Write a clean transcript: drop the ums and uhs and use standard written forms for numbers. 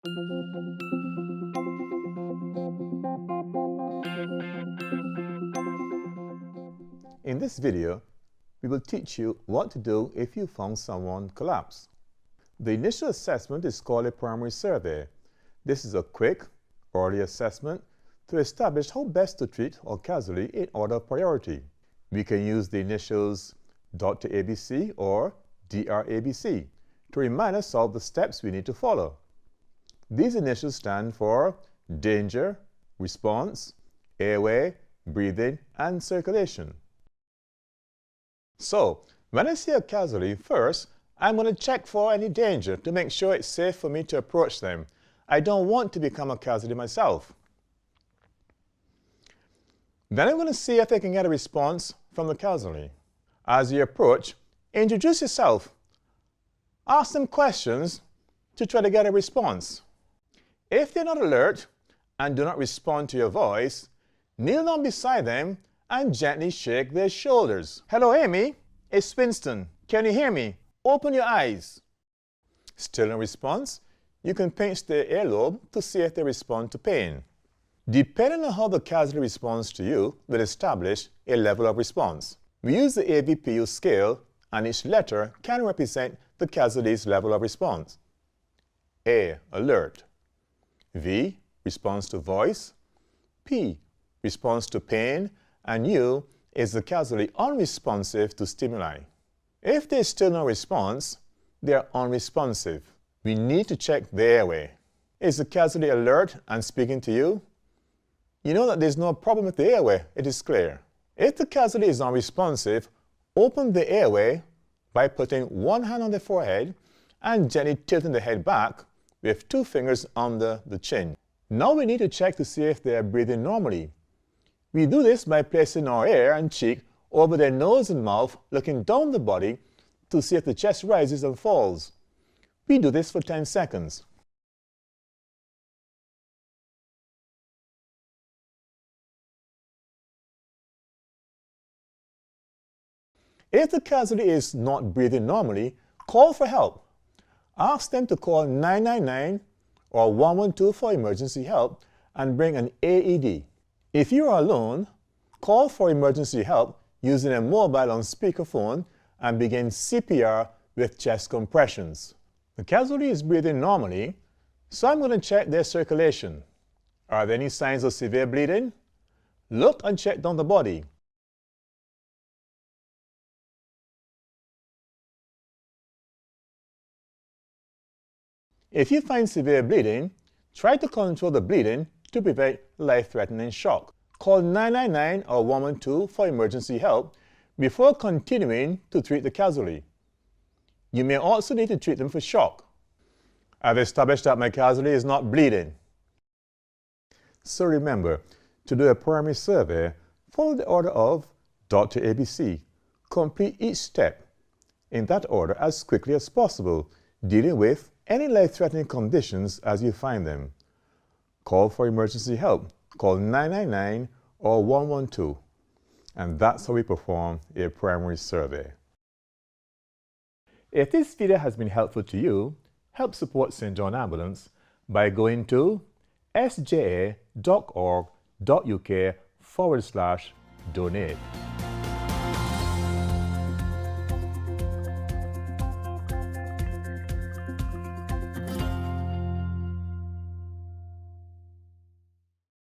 In this video, we will teach you what to do if you found someone collapsed. The initial assessment is called a primary survey. This is a quick, early assessment to establish how best to treat a casualty in order of priority. We can use the initials Dr. ABC or DRABC to remind us of the steps we need to follow. These initials stand for danger, response, airway, breathing, and circulation. So, when I see a casualty, first, I'm going to check for any danger to make sure it's safe for me to approach them. I don't want to become a casualty myself. Then I'm going to see if I can get a response from the casualty. As you approach, introduce yourself. Ask them questions to try to get a response. If they're not alert and do not respond to your voice, kneel down beside them and gently shake their shoulders. Hello, Amy. It's Winston. Can you hear me? Open your eyes. Still no response? You can pinch their earlobe to see if they respond to pain. Depending on how the casualty responds to you, will establish a level of response. We use the ABPU scale, and each letter can represent the casualty's level of response. A, alert. V, response to voice. P, response to pain. And U is the casualty unresponsive to stimuli. If there's still no response, they are unresponsive. We need to check the airway. Is the casualty alert and speaking to you? You know that there's no problem with the airway, it is clear. If the casualty is unresponsive, open the airway by putting one hand on the forehead and gently tilting the head back with two fingers under the chin. Now we need to check to see if they are breathing normally. We do this by placing our ear and cheek over their nose and mouth, looking down the body to see if the chest rises and falls. We do this for 10 seconds. If the casualty is not breathing normally, call for help. Ask them to call 999 or 112 for emergency help and bring an AED. If you are alone, call for emergency help using a mobile on speakerphone and begin CPR with chest compressions. The casualty is breathing normally, so I'm going to check their circulation. Are there any signs of severe bleeding? Look and check down the body. If you find severe bleeding, try to control the bleeding to prevent life-threatening shock. Call 999 or 112 for emergency help before continuing to treat the casualty. You may also need to treat them for shock. I've established that my casualty is not bleeding. So remember, to do a primary survey, follow the order of Dr. ABC. Complete each step in that order as quickly as possible, dealing with any life-threatening conditions as you find them. Call for emergency help. Call 999 or 112. And that's how we perform a primary survey. If this video has been helpful to you, help support St. John Ambulance by going to sja.org.uk/donate.